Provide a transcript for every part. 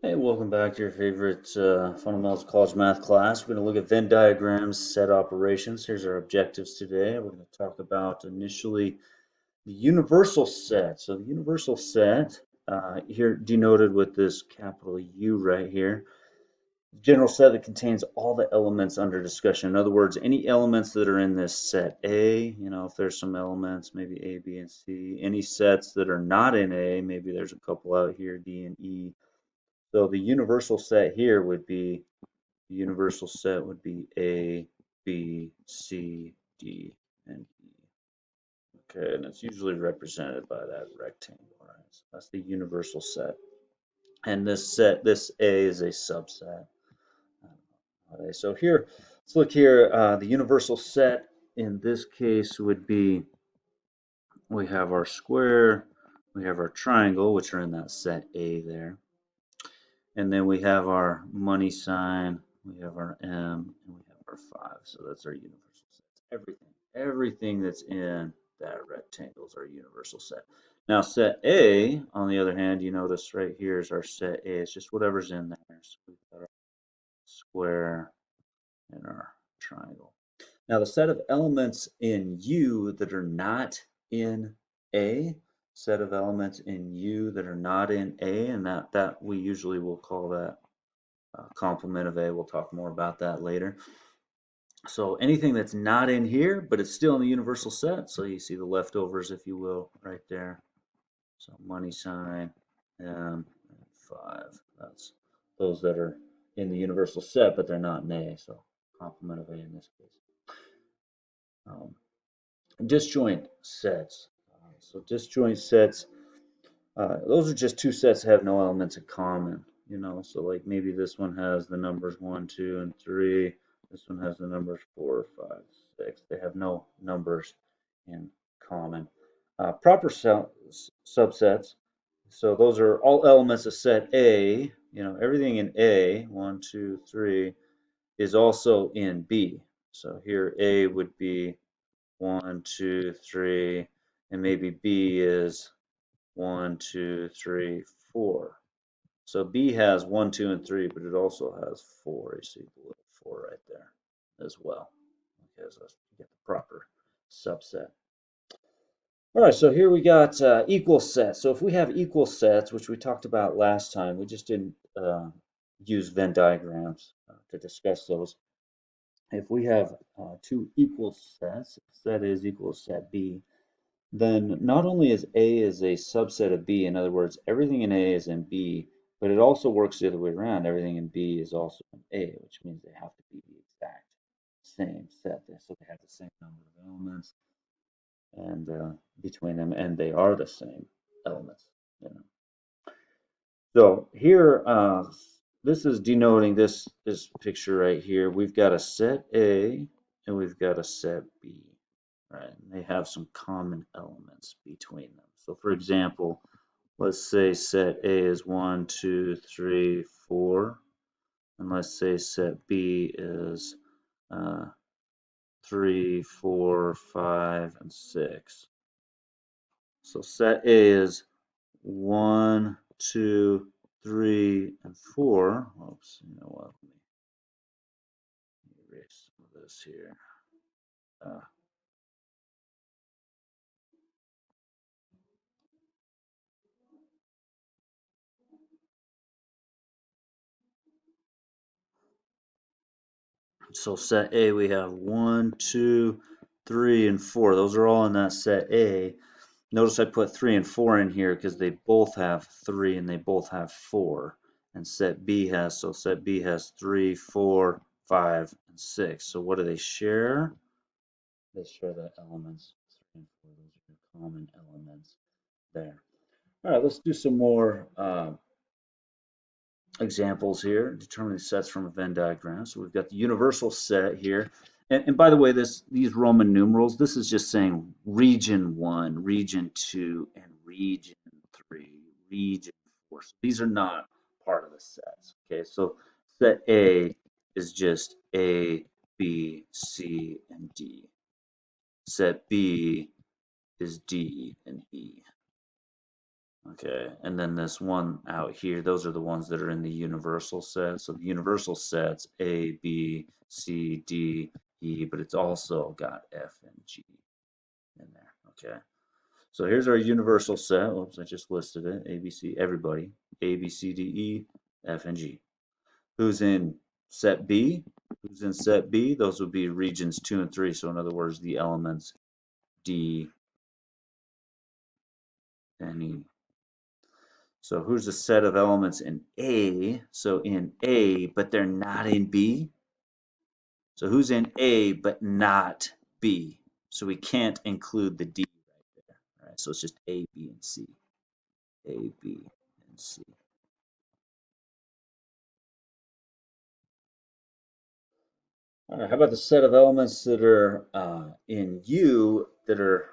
Hey, welcome back to your favorite Fundamentals of College Math class. We're going to look at Venn diagrams, set operations. Here's our objectives today. We're going to talk about initially the universal set. So the universal set, here denoted with this capital U right here, general set that contains all the elements under discussion. In other words, any elements that are in this set A, if there's some elements, maybe A, B, and C. Any sets that are not in A, maybe there's a couple out here, D and E. So the universal set here would be A, B, C, D, and E. Okay, and it's usually represented by that rectangle, right? So that's the universal set. And this A is a subset. Okay, so here, let's look here. The universal set in this case would be, we have our square, we have our triangle, which are in that set A there. And then we have our money sign, we have our M, and we have our 5. So that's our universal set. Everything that's in that rectangle is our universal set. Now set A, on the other hand, you notice right here is our set A. It's just whatever's in there. So we've got our square and our triangle. Now the set of elements in U that are not in A, set of elements in U that are not in A, and that we usually will call that complement of A. We'll talk more about that later. So anything that's not in here, but it's still in the universal set. So you see the leftovers, if you will, right there. So money sign, M, and 5. That's those that are in the universal set, but they're not in A. So complement of A in this case. Um, disjoint sets. So disjoint sets, those are just two sets that have no elements in common. So like maybe this one has the numbers 1, 2, and 3. This one has the numbers 4, 5, 6. They have no numbers in common. Proper subsets. So those are all elements of set A. Everything in A, 1, 2, 3, is also in B. So here A would be 1, 2, 3, and maybe B is 1, 2, 3, 4. So B has 1, 2, and 3, but it also has 4. You see the little 4 right there as well. Okay, so let's get the proper subset. All right, so here we got equal sets. So if we have equal sets, which we talked about last time, we just didn't use Venn diagrams to discuss those. If we have two equal sets, set A is equal to set B, then not only is A is a subset of B, in other words, everything in A is in B, but it also works the other way around. Everything in B is also in A, which means they have to be the exact same set. So they have the same number of elements and between them, and they are the same elements. You know. So here, this is denoting this picture right here. We've got a set A and we've got a set B, right? And they have some common elements between them. So for example, let's say set A is 1, 2, 3, 4, and let's say set B is 3, 4, 5, and 6. So set A is 1, 2, 3, and 4. Oops, you know what? Let me erase some of this here. Uh, so set A, we have 1, 2, 3, and 4. Those are all in that set A. Notice I put 3 and 4 in here because they both have 3 and they both have 4. And set B has 3, 4, 5, and 6. So what do they share? They share the elements. 3 and 4, those are your common elements there. All right, let's do some more examples here. Determine the sets from a Venn diagram. So we've got the universal set here. And by the way, these Roman numerals, this is just saying region 1, region 2, and region 3, region 4. So these are not part of the sets. Okay, so set A is just A, B, C, and D. Set B is D and E. Okay, and then this one out here, those are the ones that are in the universal set. So the universal set's A, B, C, D, E, but it's also got F and G in there. Okay, so here's our universal set. Oops, I just listed it. A, B, C, everybody. A, B, C, D, E, F, and G. Who's in set B? Who's in set B? Those would be regions 2 and 3. So in other words, the elements D and E. So who's the set of elements in A? So in A, but they're not in B. So who's in A but not B? So we can't include the D right there. All right, so it's just A, B, and C. A, B, and C. All right, how about the set of elements that are in U that are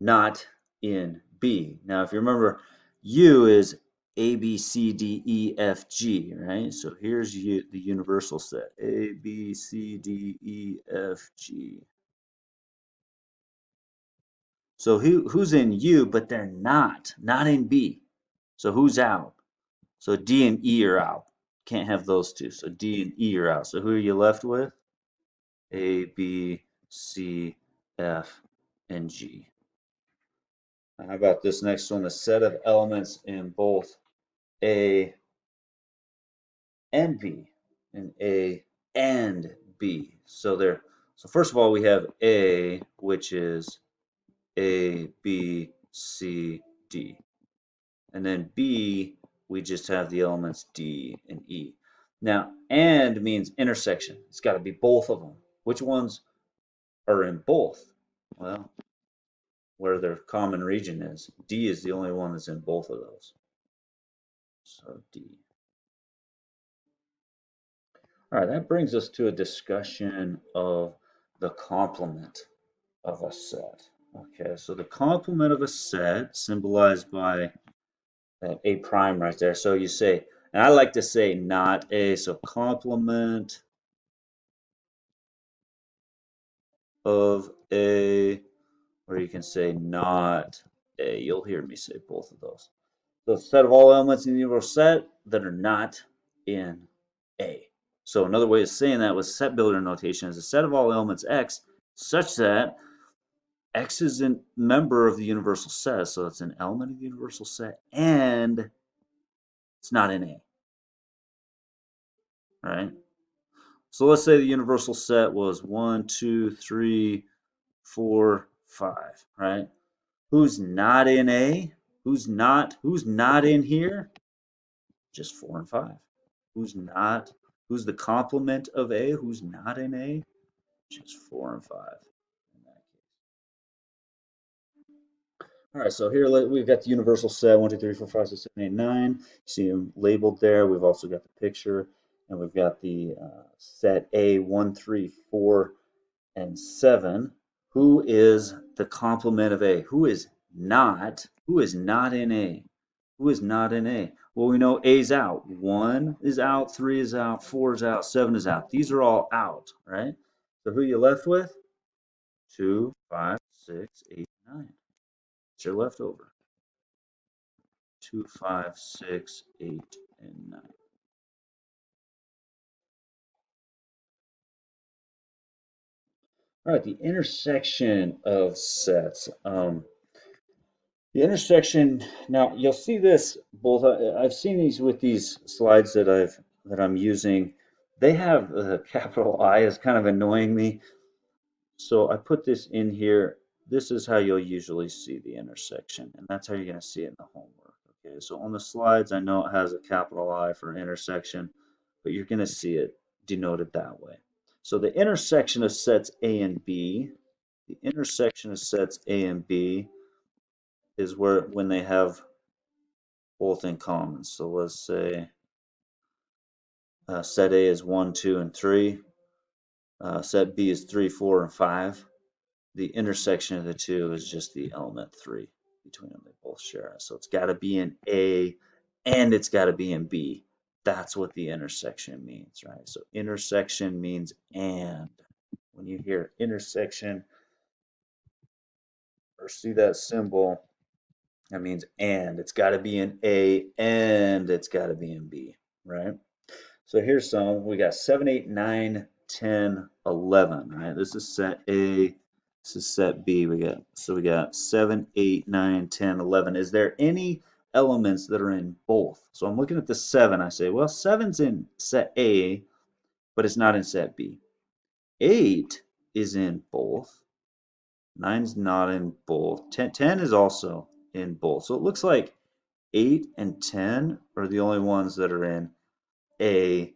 not in B? Now, if you remember, U is A, B, C, D, E, F, G, right? So here's U, the universal set. A, B, C, D, E, F, G. So who's in U, but they're not in B. So who's out? So D and E are out. Can't have those two. So D and E are out. So who are you left with? A, B, C, F, and G. Now, how about this next one? The set of elements in both A and B, and A and B. So first of all, we have A, which is A, B, C, D. And then B, we just have the elements D and E. Now, and means intersection. It's got to be both of them. Which ones are in both? Well, where their common region is. D is the only one that's in both of those. So D. All right, that brings us to a discussion of the complement of a set. Okay, so the complement of a set symbolized by that A prime right there. So you say, and I like to say not A, so complement of A, or you can say not A. You'll hear me say both of those. So it's a set of all elements in the universal set that are not in A. So another way of saying that with set builder notation is a set of all elements X such that X is a member of the universal set. So it's an element of the universal set and it's not in A. All right. So let's say the universal set was 1, 2, 3, 4, 5, right? Who's not in A? Who's not in here? Just 4 and 5. Who's not? Who's the complement of A? Who's not in A? Just 4 and 5 in that case. All right, so here we've got the universal set 1, 2, 3, 4, 5, 6, 7, 8, 9. You see them labeled there. We've also got the picture, and we've got the set A 1, 3, 4, and 7. Who is the complement of A? Who is not? Who is not in A? Who is not in A? Well, we know A's out. 1 is out, 3 is out, 4 is out, 7 is out. These are all out, right? So who are you left with? 2, 5, 6, 8, 9. It's your leftover. 2, 5, 6, 8, and 9. All right, the intersection of sets. The intersection, now you'll see this both, I've seen these with these slides that I'm using. They have the capital I is kind of annoying me. So I put this in here. This is how you'll usually see the intersection, and that's how you're going to see it in the homework. Okay, so on the slides, I know it has a capital I for intersection, but you're going to see it denoted that way. So the intersection of sets A and B, the intersection of sets A and B is where when they have both in common. So let's say set A is 1, 2, and 3. Set B is 3, 4, and 5. The intersection of the two is just the element 3 between them. They both share it. So it's got to be in A and it's got to be in B. That's what the intersection means, right? So intersection means and. When you hear intersection or see that symbol, That means and. It's got to be in A and it's got to be in B, right? So here's some. We got 7, 8, 9, 10, 11, right? This is set A. This is set B. We got 7, 8, 9, 10, 11. Is there any elements that are in both? So I'm looking at the 7. I say, well, 7's in set A, but it's not in set B. 8 is in both. 9's not in both. 10 is also in both. So it looks like 8 and 10 are the only ones that are in A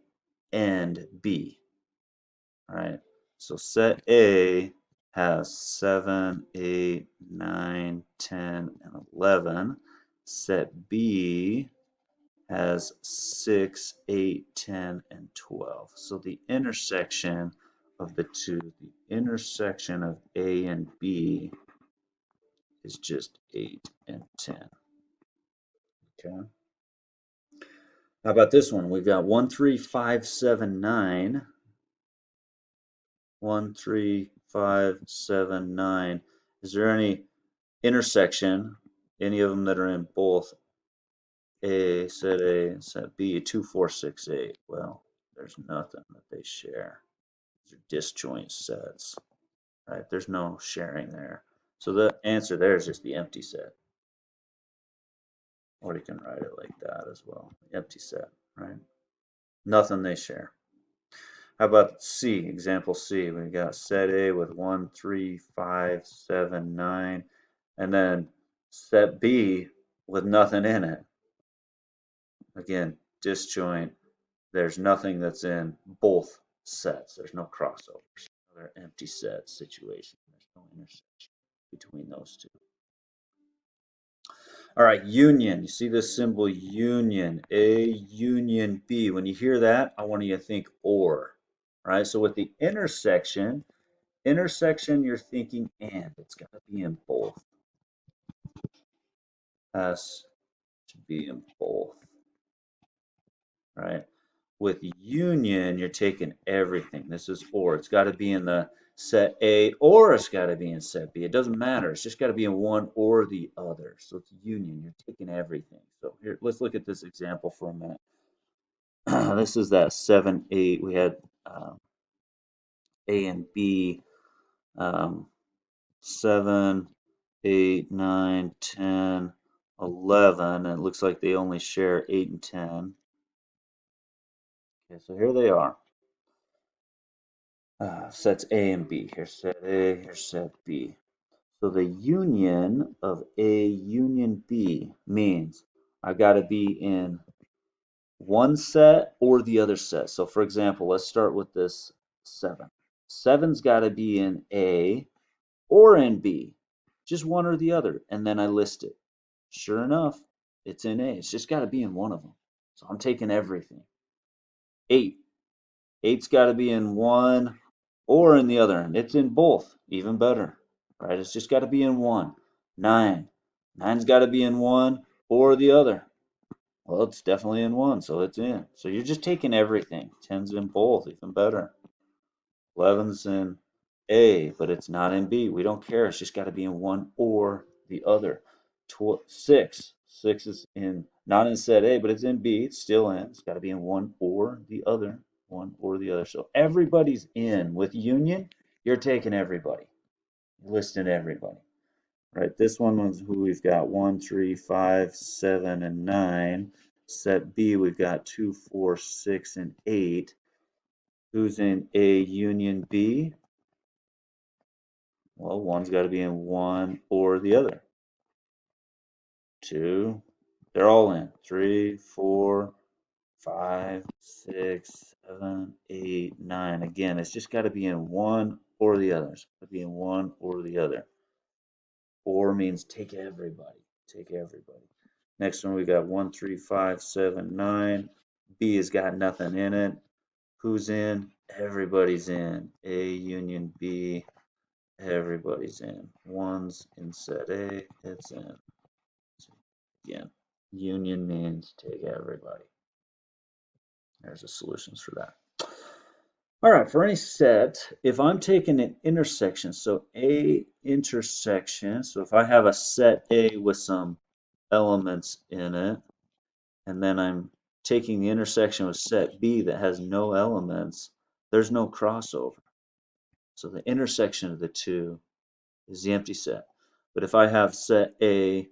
and B. All right. So set A has 7, 8, 9, 10, and 11. Set B has 6, 8, 10, and 12. So the intersection of the two, the intersection of A and B is just 8 and 10. Okay. How about this one? We've got 1, 3, 5, 7, 9. 1, 3, 5, 7, 9. Is there any intersection, any of them that are in both A, set A, and set B, 2, 4, 6, 8? Well, there's nothing that they share. These are disjoint sets, right? There's no sharing there. So the answer there is just the empty set. Or you can write it like that as well, empty set, right? Nothing they share. How about C, example C? We got set A with 1, 3, 5, 7, 9, and then set B with nothing in it. Again, disjoint. There's nothing that's in both sets. There's no crossovers. Another empty set situation. There's no intersection between those two. All right, union. You see this symbol union, A union B. When you hear that, I want you to think or. All right, so with the intersection, you're thinking and. It's got to be in both. Has to be in both. Right? With union, you're taking everything. This is or. It's got to be in the set A or it's got to be in set B. It doesn't matter. It's just got to be in one or the other. So it's union. You're taking everything. So here, let's look at this example for a minute. This is that 7, 8. We had A and B. 7, 8, 9, 10, 11. And it looks like they only share 8 and 10. Okay, so here they are. Sets A and B. Here's set A, here's set B. So the union of A union B means I got to be in one set or the other set. So for example, let's start with this 7. 7's got to be in A or in B, just one or the other, and then I list it. Sure enough, it's in A. It's just got to be in one of them. So I'm taking everything. 8. 8's got to be in one or in the other, and it's in both. Even better, right? It's just got to be in one. 9. 9's got to be in one or the other. Well, it's definitely in one, so it's in. So you're just taking everything. 10's in both, even better. 11's in A, but it's not in B. We don't care. It's just got to be in one or the other. 6. 6 is in not in set A, but it's in B. It's still in. It's got to be in one or the other. One or the other. So everybody's in. With union, you're taking everybody. You're listing everybody. Right. This one was who we've got 1, 3, 5, 7, and 9. Set B, we've got 2, 4, 6, and 8. Who's in A union B? Well, one's got to be in one or the other. 2, they're all in. 3, 4, 5, 6, 7, 8, 9. Again, it's just got to be in one or the other. It's got to be in one or the other. Or means take everybody. Take everybody. Next one, we got 1, 3, 5, 7, 9. B has got nothing in it. Who's in? Everybody's in. A union B. Everybody's in. One's in set A. It's in. Again, union means take everybody. There's the solutions for that. All right, for any set, if I'm taking an intersection, so A intersection, so if I have a set A with some elements in it, and then I'm taking the intersection with set B that has no elements, there's no crossover. So the intersection of the two is the empty set. But if I have set A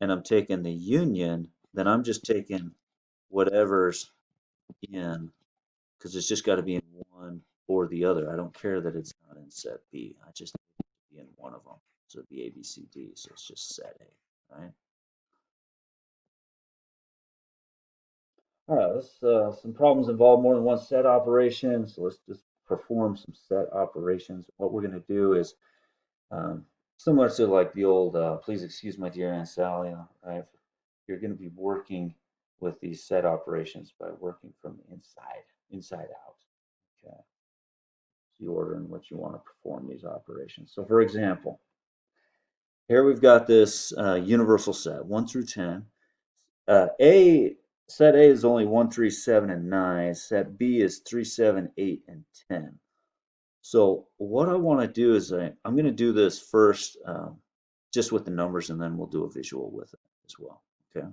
and I'm taking the union, then I'm just taking whatever's in, because it's just got to be in one or the other. I don't care that it's not in set B. I just need it to be in one of them. So it'd be A, B, C, D. So it's just set A, right? All right, some problems involve more than one set operation. So let's just perform some set operations. What we're going to do is um, similar to like the old, please excuse my dear Aunt Sally, right? You're going to be working with these set operations by working from the inside out. Okay. The order in which you want to perform these operations. So for example, here we've got this universal set, 1 through 10. Set A is only 1, 3, 7, and 9. Set B is 3, 7, 8, and 10. So what I want to do is I'm going to do this first just with the numbers, and then we'll do a visual with it as well. Okay.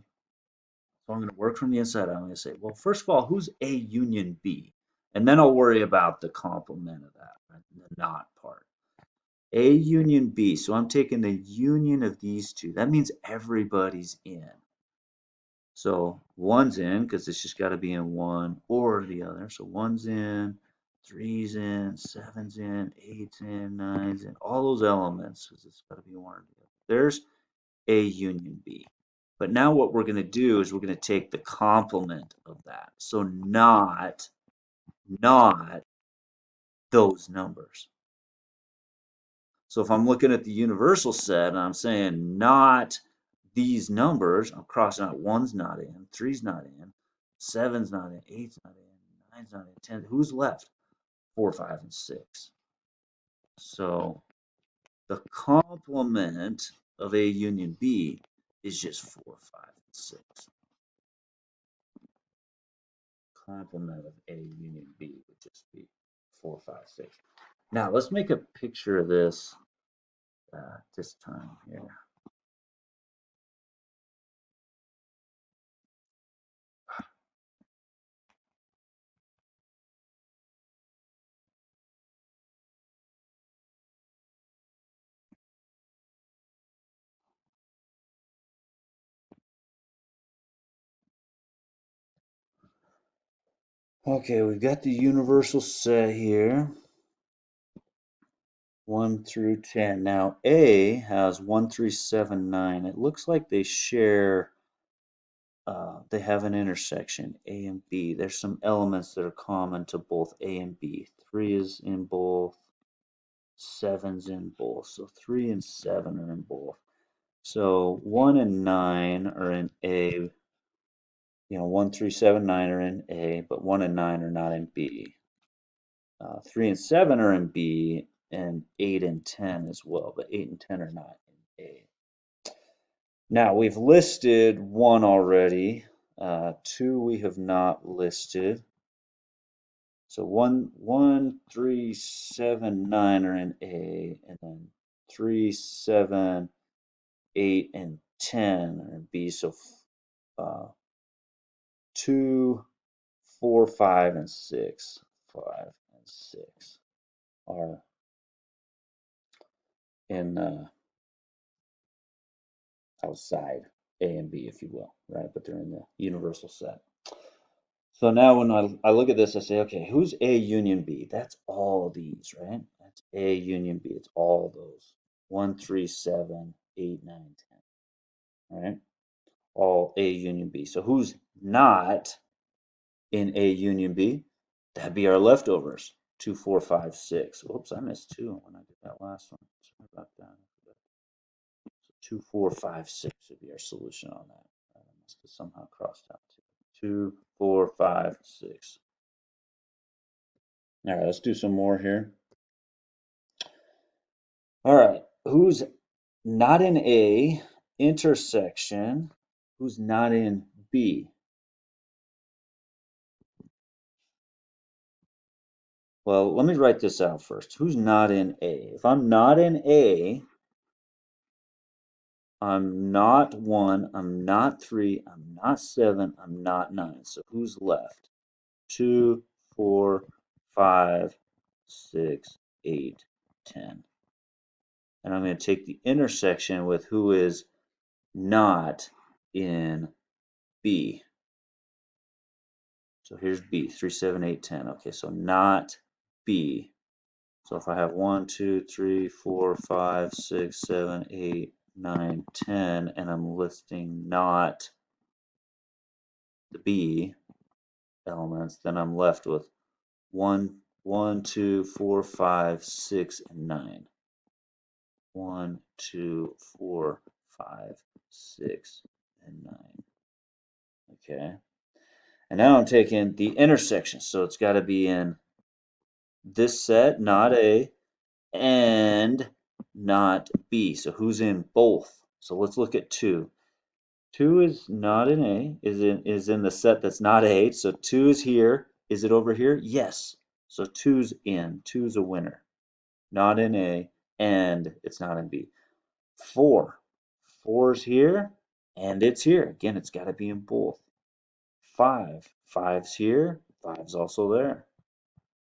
So I'm going to work from the inside. I'm going to say, well, first of all, who's A union B? And then I'll worry about the complement of that, right? The not part. A union B. So I'm taking the union of these two. That means everybody's in. So one's in because it's just got to be in one or the other. So one's in, three's in, seven's in, eight's in, nine's in, all those elements because it's got to be one or the other. There's A union B. But now what we're going to do is we're going to take the complement of that. So not those numbers. So if I'm looking at the universal set and I'm saying not these numbers, I'm crossing out one's not in, three's not in, seven's not in, eight's not in, nine's not in, 10. Who's left? 4, 5, and 6. So the complement of A union B is just 4, 5, and 6. Complement of A union B would just be 4, 5, 6. Now let's make a picture of this this time here. Okay, we've got the universal set here, 1 through 10. Now A has 1, 3, 7, 9. It looks like they share, they have an intersection, A and B. There's some elements that are common to both A and B. 3 is in both, 7's in both. So 3 and 7 are in both. So 1 and 9 are in A. 1, 3, 7, 9 are in A, but 1 and 9 are not in B. 3 and 7 are in B, and 8 and 10 as well, but 8 and 10 are not in A. Now we've listed 1 already. 2 we have not listed. So 1, 3, 7, 9 are in A, and then 3, 7, 8, and 10 are in B. So 2, 4, 5, and 6. 5 and 6 are in outside A and B, if you will, right? But they're in the universal set. So now when I look at this, I say, okay, who's A union B? That's all these, right? That's A union B. It's all those. 1, 3, 7, 8, 9, 10, right? All A union B. So who's not in A union B? That'd be our leftovers. 2, 4, 5, 6. Oops, I missed 2 when I did that last one. Sorry about that. 2, 4, 5, 6 would be our solution on that. I must have somehow crossed out 2, 4, 5, 6. All right, let's do some more here. All right, who's not in A intersection? Who's not in B? Well, let me write this out first. Who's not in A? If I'm not in A, I'm not 1, I'm not 3, I'm not 7, I'm not 9. So who's left? 2, 4, 5, 6, 8, 10. And I'm going to take the intersection with who is not in B. So here's B, 3, 7, 8, 10. Okay, so not B. So if I have 1, 2, 3, 4, 5, 6, 7, 8, 9, 10, and I'm listing not the B elements, then I'm left with 1, 1, 2, 4, 5, 6, and 9. 1, 2, 4, 5, 6, and 9. Okay. And now I'm taking the intersection. So it's got to be in this set, not A, and not B. So who's in both? So let's look at 2. 2 is not in A, is in the set that's not A. So 2 is here. Is it over here? Yes. So 2's in. 2's a winner. Not in A, and it's not in B. 4. 4's here, and it's here. Again, it's got to be in both. 5. 5's here. 5's also there.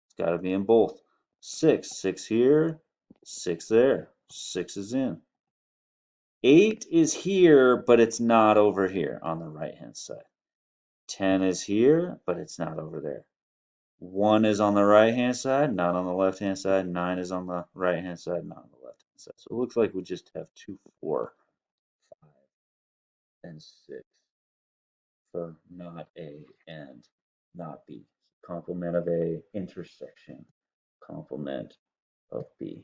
It's got to be in both. 6. 6 here. 6 there. 6 is in. 8 is here, but it's not over here on the right-hand side. 10 is here, but it's not over there. 1 is on the right-hand side, not on the left-hand side. 9 is on the right-hand side, not on the left-hand side. So it looks like we just have 2, 4, 5, and 6 for not A and not B. Complement of A, intersection, complement of B.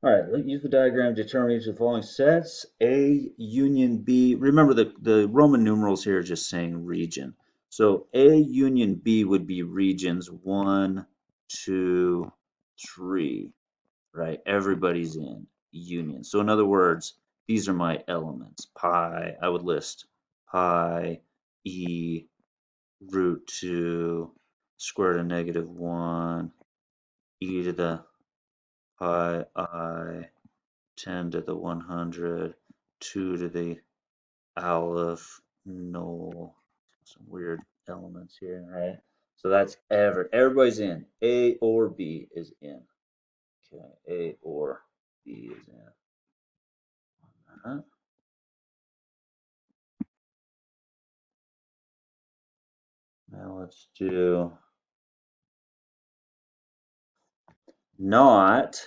All right, use the diagram to determine each of the following sets. A union B. Remember the Roman numerals here are just saying region. So A union B would be regions 1, 2, 3, right? Everybody's in union. So in other words, these are my elements. Pi, I would list pi, e, root 2, square root of negative 1, e to the pi I, 10 to the 100, 2 to the aleph null. Some weird elements here, right? So that's everybody's in. A or B is in. Okay, A or B is in. Now let's do not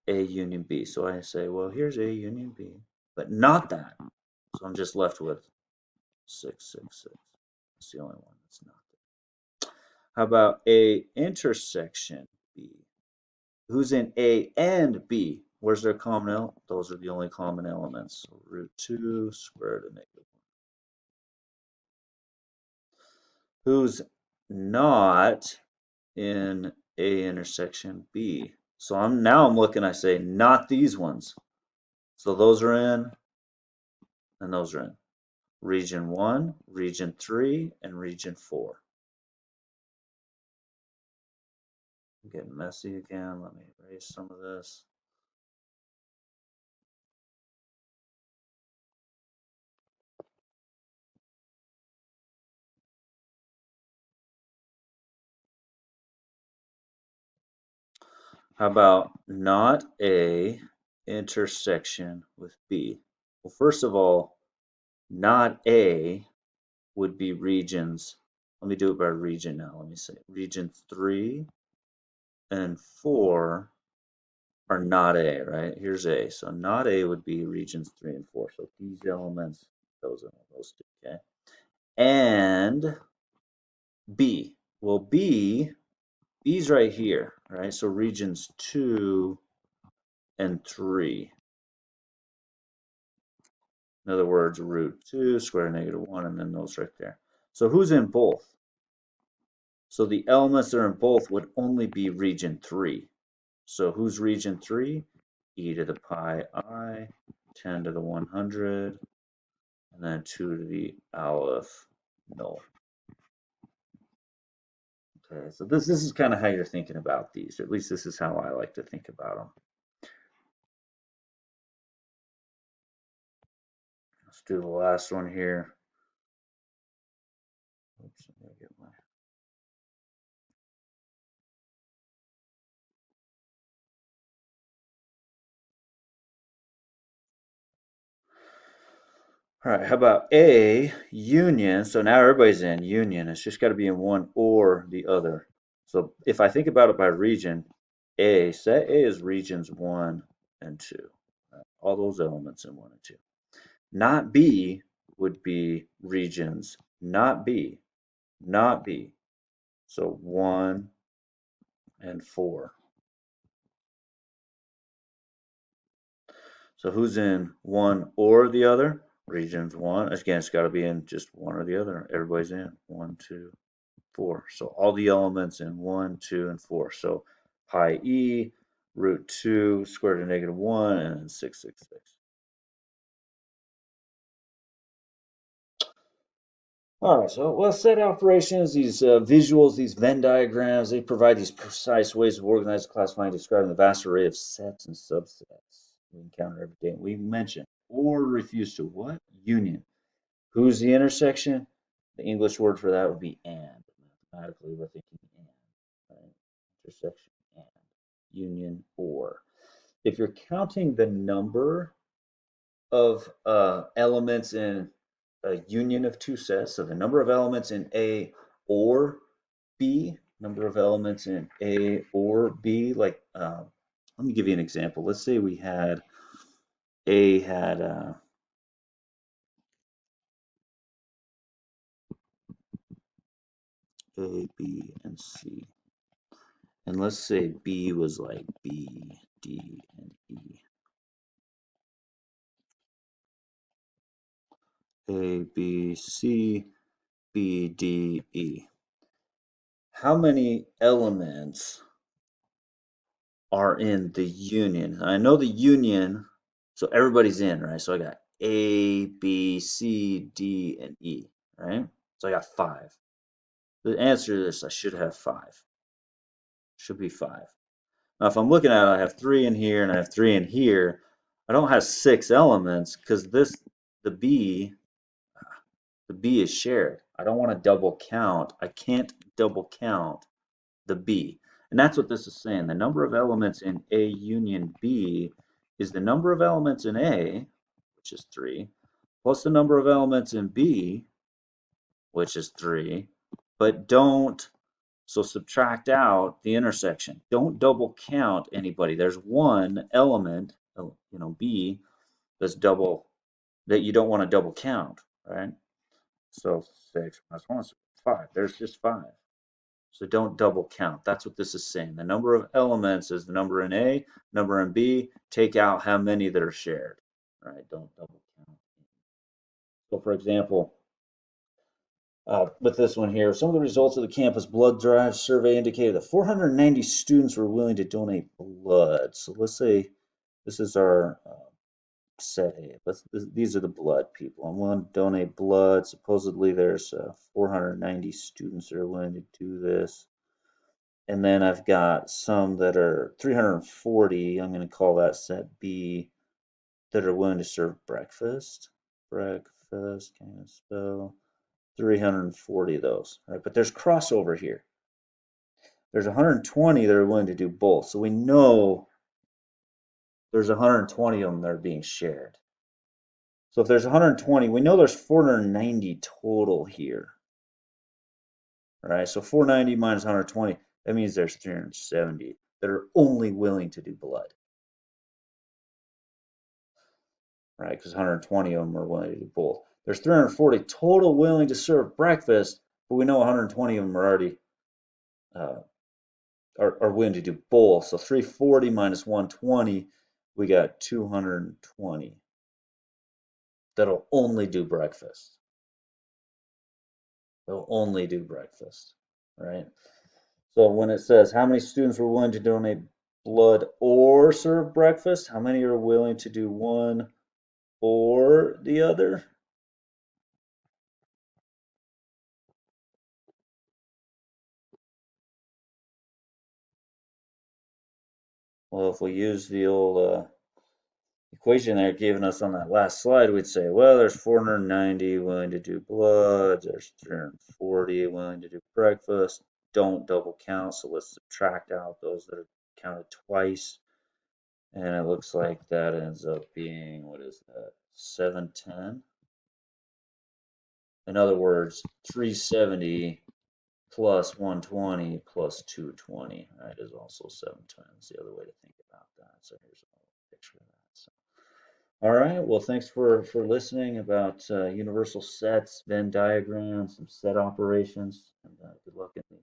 A union B. So I say, well, here's A union B, but not that. So I'm just left with 6, 6, 6. It's the only one that's not there. How about A intersection B? Who's in A and B? Where's their common element? Those are the only common elements. So root 2, square root of negative 1. Who's not in A intersection B? So I'm looking, I say, not these ones. So those are in, and those are in. Region 1, Region 3, and Region 4. I'm getting messy again. Let me erase some of this. How about not A intersection with B? Well, first of all, not A would be regions. Let me do it by region now. Let me say region 3 and 4 are not A, right? Here's A. So not A would be regions 3 and 4. So these elements, those are those two, okay? And B. Well, B's right here, right? So regions 2 and 3. In other words, root 2, square root of negative 1, and then those right there. So who's in both? So the elements that are in both would only be region 3. So who's region 3? E to the pi I, 10 to the 100, and then 2 to the aleph null. Okay, so this is kind of how you're thinking about these. Or at least this is how I like to think about them. do the last one here. Oops, let me get my All right, how about A, union? So now everybody's in union. It's just got to be in one or the other. So if I think about it by region, set A is regions one and two. All those elements in one and two. Not B would be regions, not B, not B. So one and four. So who's in one or the other? Regions one. Again, it's got to be in just one or the other. Everybody's in one, two, four. So all the elements in one, two, and four. So pi e, root two, square root of negative one, and then 666. All right, so well, set operations, these visuals, these Venn diagrams, they provide these precise ways of organizing, classifying, describing the vast array of sets and subsets we encounter every day. We mentioned or refuse to what? Union. Who's the intersection? The English word for that would be and. Mathematically, we're thinking and, right? Intersection and. Union or. If you're counting the number of elements in a union of two sets, so the number of elements in A or B, number of elements in A or B, like, let me give you an example. Let's say we had A had A, B, and C. And let's say B was like B, D, and E. A, B, C, B, D, E. How many elements are in the union? I know the union, so everybody's in, right? So I got A, B, C, D, and E, right? So I got five. The answer to this, I should have five. Should be five. Now, if I'm looking at it, I have three in here and I have three in here. I don't have six elements because the B, the B is shared. I don't want to double count. I can't double count the B. And that's what this is saying. The number of elements in A union B is the number of elements in A, which is 3, plus the number of elements in B, which is 3, but so subtract out the intersection. Don't double count anybody. There's one element, B, that you don't want to double count, right? So 6 plus 1 is 5. There's just 5. So don't double count. That's what this is saying. The number of elements is the number in A, number in B. Take out how many that are shared. All right, don't double count. So for example, with this one here, some of the results of the campus blood drive survey indicated that 490 students were willing to donate blood. So let's say this is our set A. These are the blood people. I'm willing to donate blood. Supposedly there's 490 students that are willing to do this. And then I've got some that are 340, I'm going to call that set B, that are willing to serve breakfast. Breakfast, can't spell. 340 of those. All right, but there's crossover here. There's 120 that are willing to do both. So we know there's 120 of them that are being shared. So if there's 120, we know there's 490 total here. All right, so 490 minus 120, that means there's 370 that are only willing to do blood. Right? Because 120 of them are willing to do both. There's 340 total willing to serve breakfast, but we know 120 of them are already uh, are willing to do both. So 340 minus 120, we got 220 that'll only do breakfast. They'll only do breakfast, right? So when it says how many students were willing to donate blood or serve breakfast, how many are willing to do one or the other? Well, if we use the old equation they're giving us on that last slide, we'd say, well, there's 490 willing to do blood, there's 340 willing to do breakfast. Don't double count, so let's subtract out those that are counted twice. And it looks like that ends up being, what is that, 710? In other words, 370 plus 120 plus 220, right, is also 710. That's the other way to think about that. So here's a picture of that. So, all right, well, thanks for listening about universal sets, Venn diagrams, some set operations, and good luck in the